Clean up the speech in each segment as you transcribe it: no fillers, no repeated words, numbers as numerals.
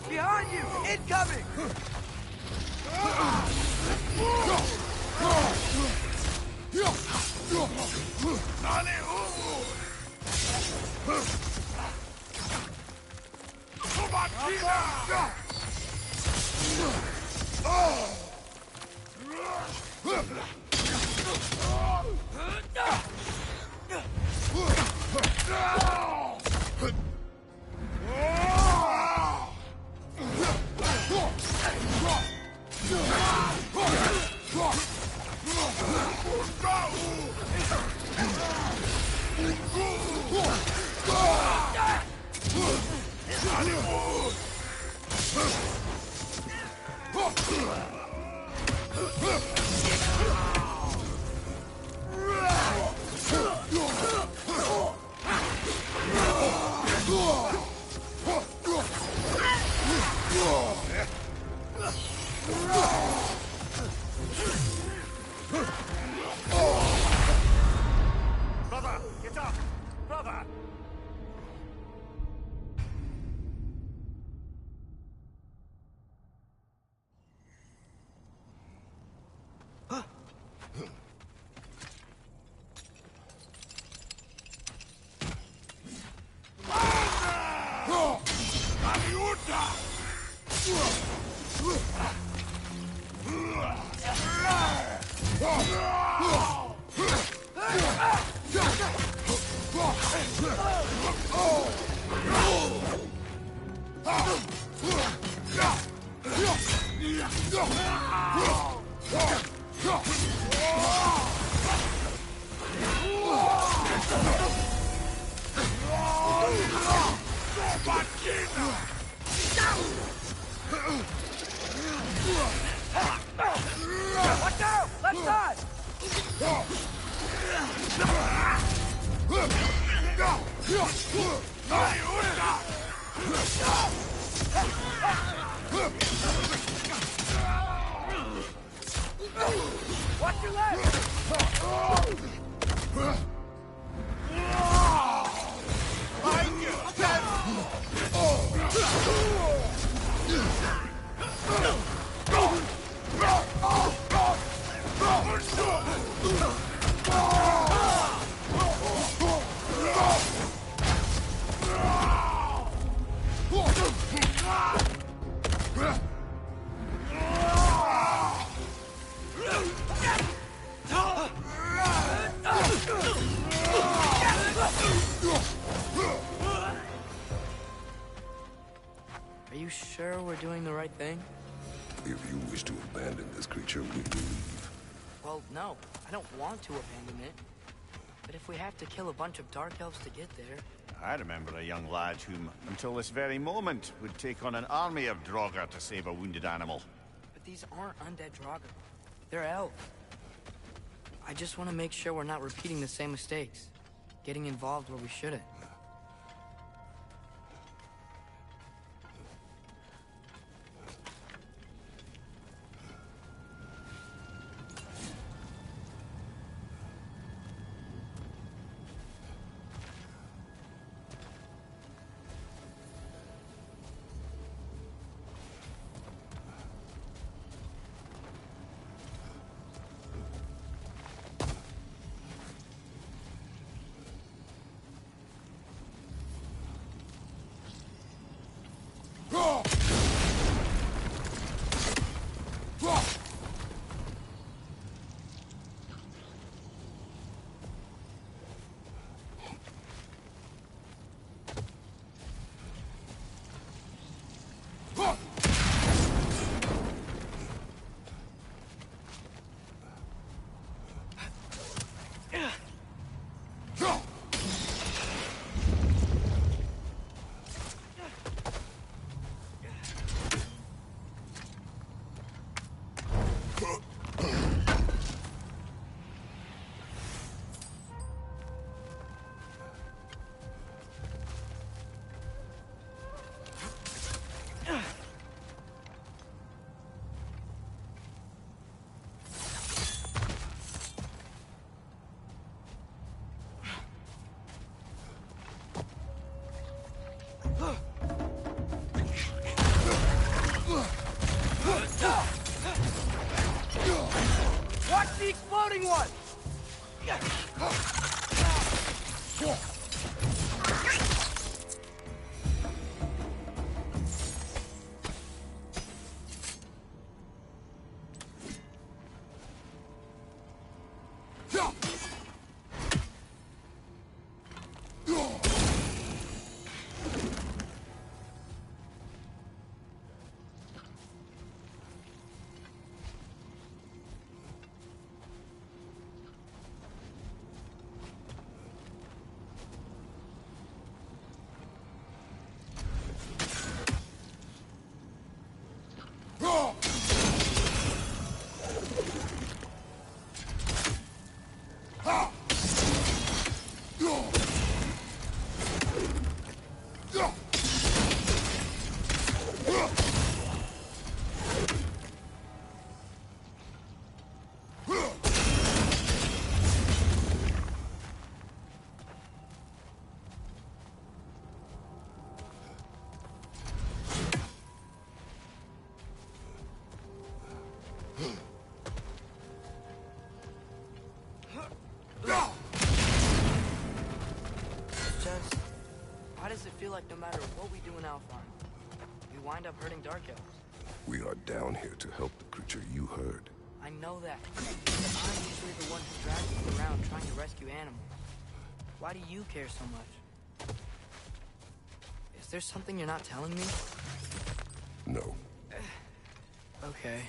Behind you! Incoming! Brother, get up! Brother! Watch out! Left side! Watch your left! you sure we're doing the right thing? If you wish to abandon this creature, we will leave. Well, no. I don't want to abandon it. But if we have to kill a bunch of Dark Elves to get there... I remember a young lad whom, until this very moment, would take on an army of Draugr to save a wounded animal. But these aren't undead Draugr. They're elves. I just want to make sure we're not repeating the same mistakes. Getting involved where we shouldn't. Watch the exploding one! Why does it feel like no matter what we do in Alfheim, we wind up hurting Dark Elves? We are down here to help the creature you heard. I know that, but I'm usually the one who drags you around trying to rescue animals. Why do you care so much? Is there something you're not telling me? No. Okay.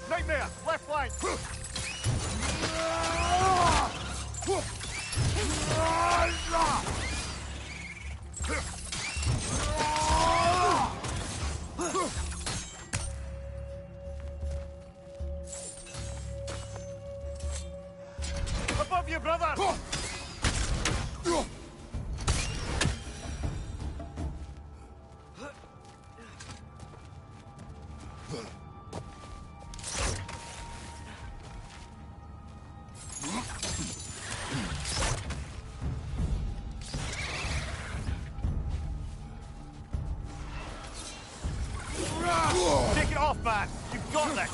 Nightmare! Left flank! Above you, brother! Take it off, man! You've got this!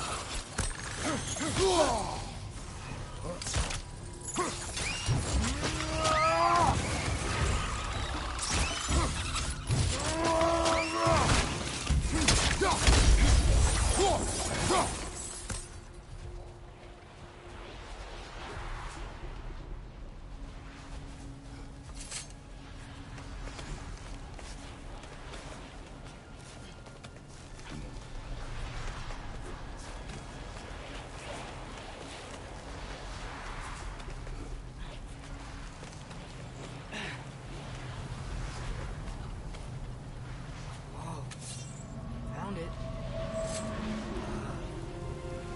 Found it.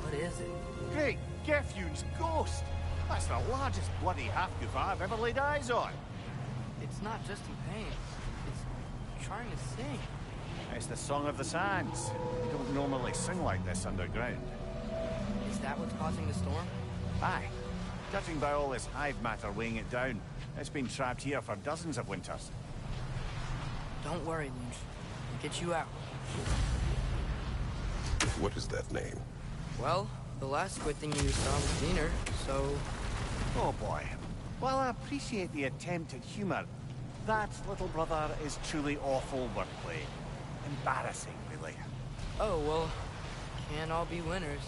What is it? Great, Gefyun's ghost! That's the largest bloody half-goof I've ever laid eyes on. It's not just in pain. It's trying to sing. It's the Song of the Sands. You don't normally sing like this underground. Is that what's causing the storm? Aye. Judging by all this hive matter weighing it down, it's been trapped here for dozens of winters. Don't worry, Lynch. We'll get you out. What is that name? Well, the last squid thing you saw was Diener, so... Oh boy. While I appreciate the attempt at humor, that, little brother, is truly awful wordplay. Embarrassing, really. Oh, well, can't all be winners.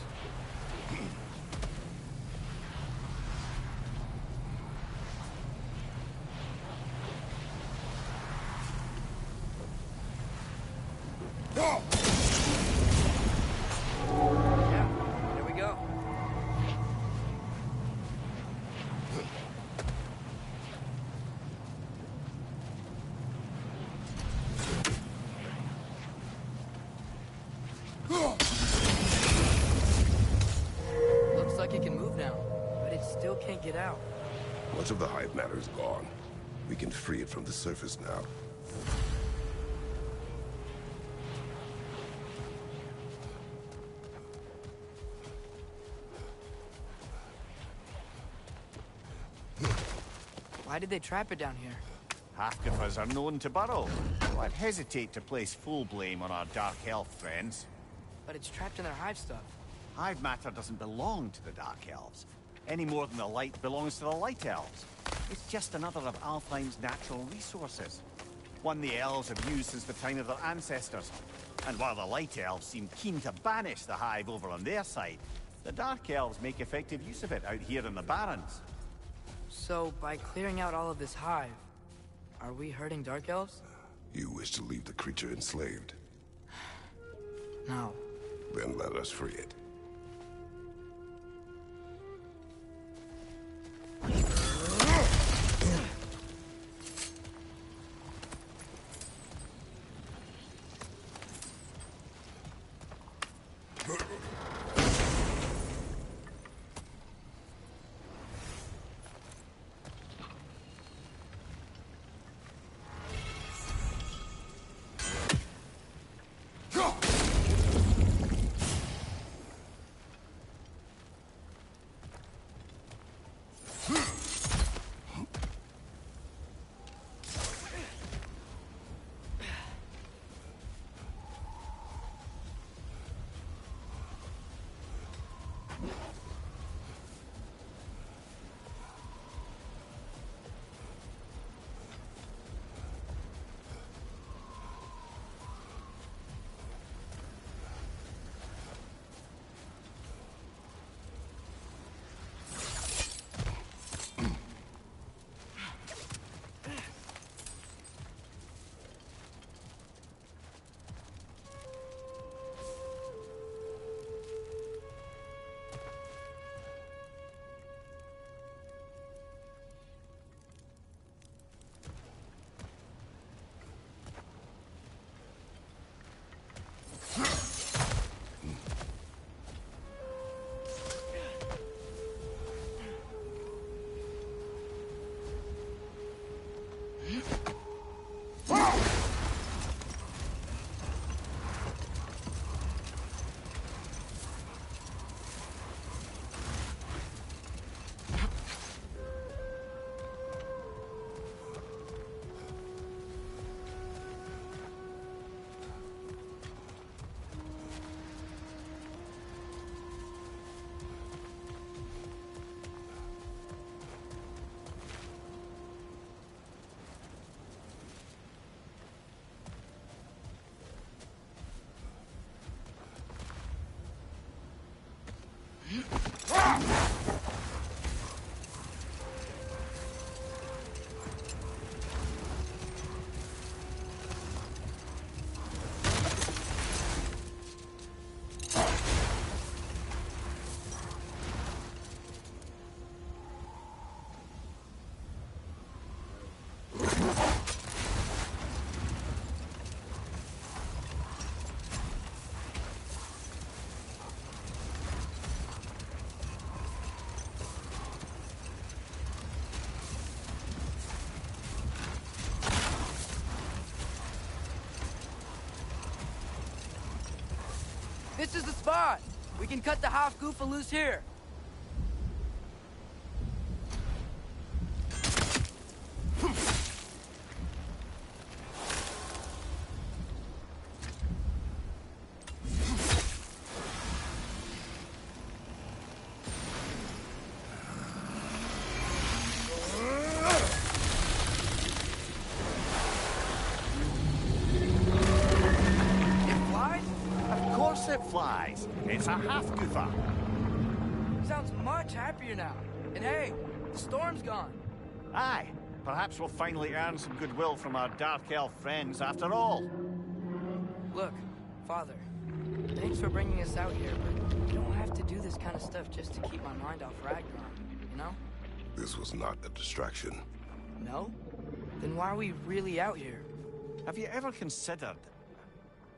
Yeah, there we go. Looks like it can move now, but it still can't get out. Much of the hive matter is gone. We can free it from the surface now. Why did they trap it down here? Half-goofers are known to burrow, so I'd hesitate to place full blame on our Dark Elf friends. But it's trapped in their hive stuff. Hive matter doesn't belong to the Dark Elves, any more than the light belongs to the Light Elves. It's just another of Alfheim's natural resources. One the elves have used since the time of their ancestors. And while the Light Elves seem keen to banish the hive over on their side, the Dark Elves make effective use of it out here in the Barrens. So, by clearing out all of this hive, are we hurting Dark Elves? You wish to leave the creature enslaved? No. Then let us free it. This is the spot! We can cut the Hofgufa loose here. It flies. It's a Hofgufa. Sounds much happier now. And hey, the storm's gone. Aye. Perhaps we'll finally earn some goodwill from our Dark Elf friends after all. Look, Father, thanks for bringing us out here, but you don't have to do this kind of stuff just to keep my mind off Ragnarok, you know? This was not a distraction. No? Then why are we really out here? Have you ever considered...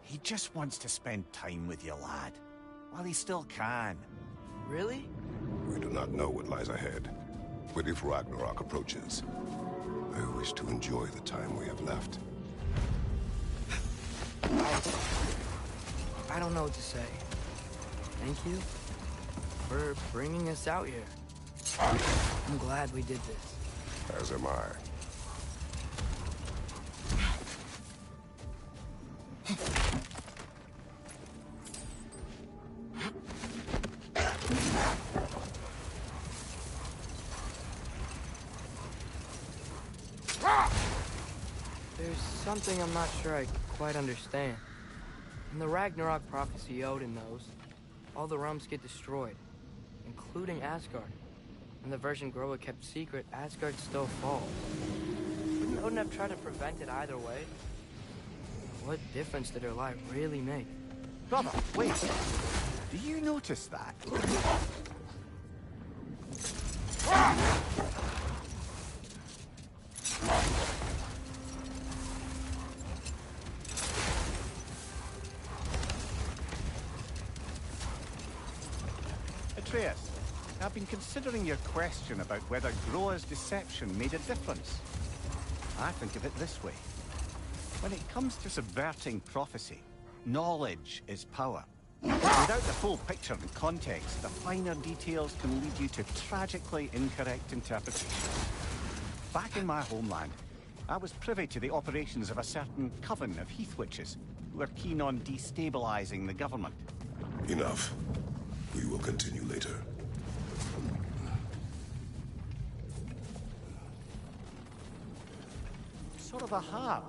He just wants to spend time with you, lad. While he still can. Really? We do not know what lies ahead. But if Ragnarok approaches, I wish to enjoy the time we have left. I don't know what to say. Thank you for bringing us out here. I'm glad we did this. As am I. There's something I'm not sure I quite understand. In the Ragnarok prophecy Odin knows, all the realms get destroyed, including Asgard. And the version Groa kept secret, Asgard still falls. Wouldn't Odin have tried to prevent it either way? What difference did her life really make? Brother, wait. Do you notice that? Atreus, I've been considering your question about whether Groa's deception made a difference. I think of it this way. When it comes to subverting prophecy, knowledge is power. Without the full picture and context, the finer details can lead you to tragically incorrect interpretations. Back in my homeland, I was privy to the operations of a certain coven of heath witches who were keen on destabilizing the government. Enough. We will continue later. Sort of a harp.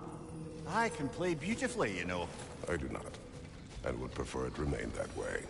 I can play beautifully, you know. I do not, and would prefer it remain that way.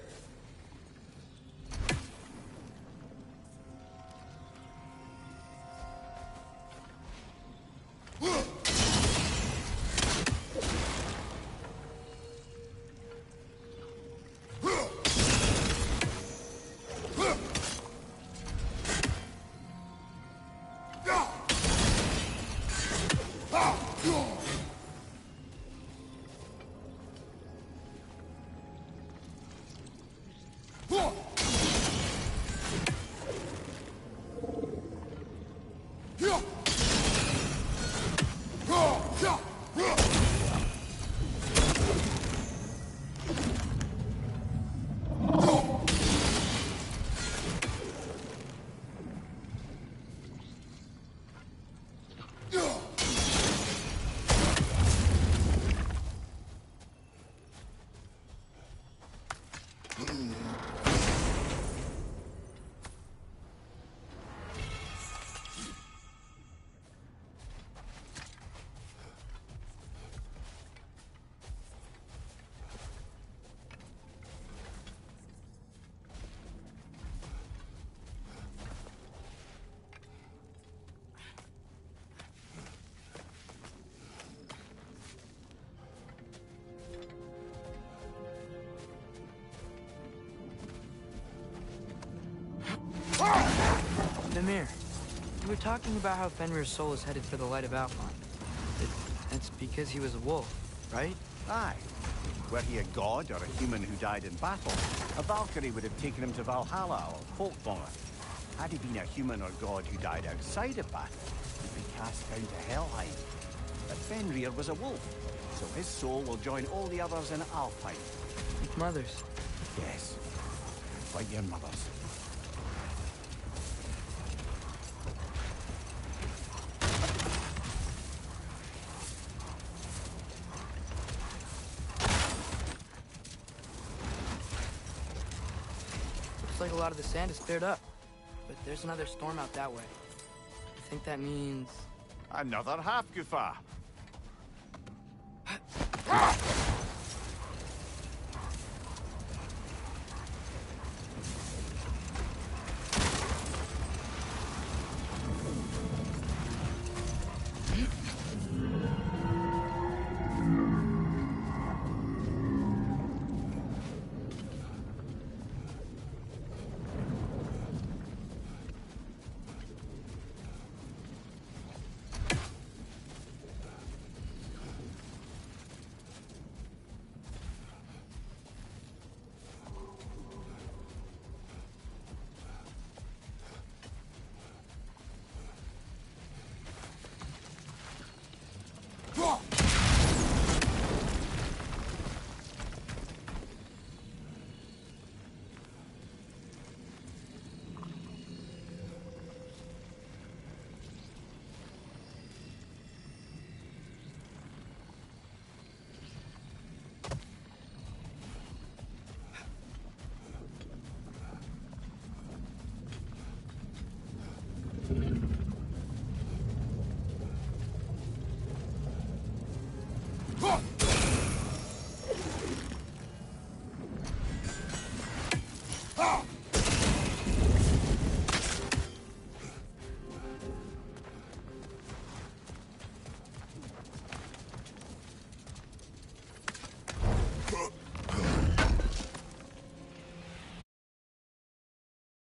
Mimir, you were talking about how Fenrir's soul is headed for the light of Alfheim. That's because he was a wolf, right? Aye. Were he a god or a human who died in battle, a Valkyrie would have taken him to Valhalla or Folkvangr. Had he been a human or god who died outside of battle, he'd be cast down to Helheim. But Fenrir was a wolf, so his soul will join all the others in Alfheim. Like mothers. Yes. Like your mother's. Looks like a lot of the sand is cleared up. But there's another storm out that way. I think that means... Another half-goofer.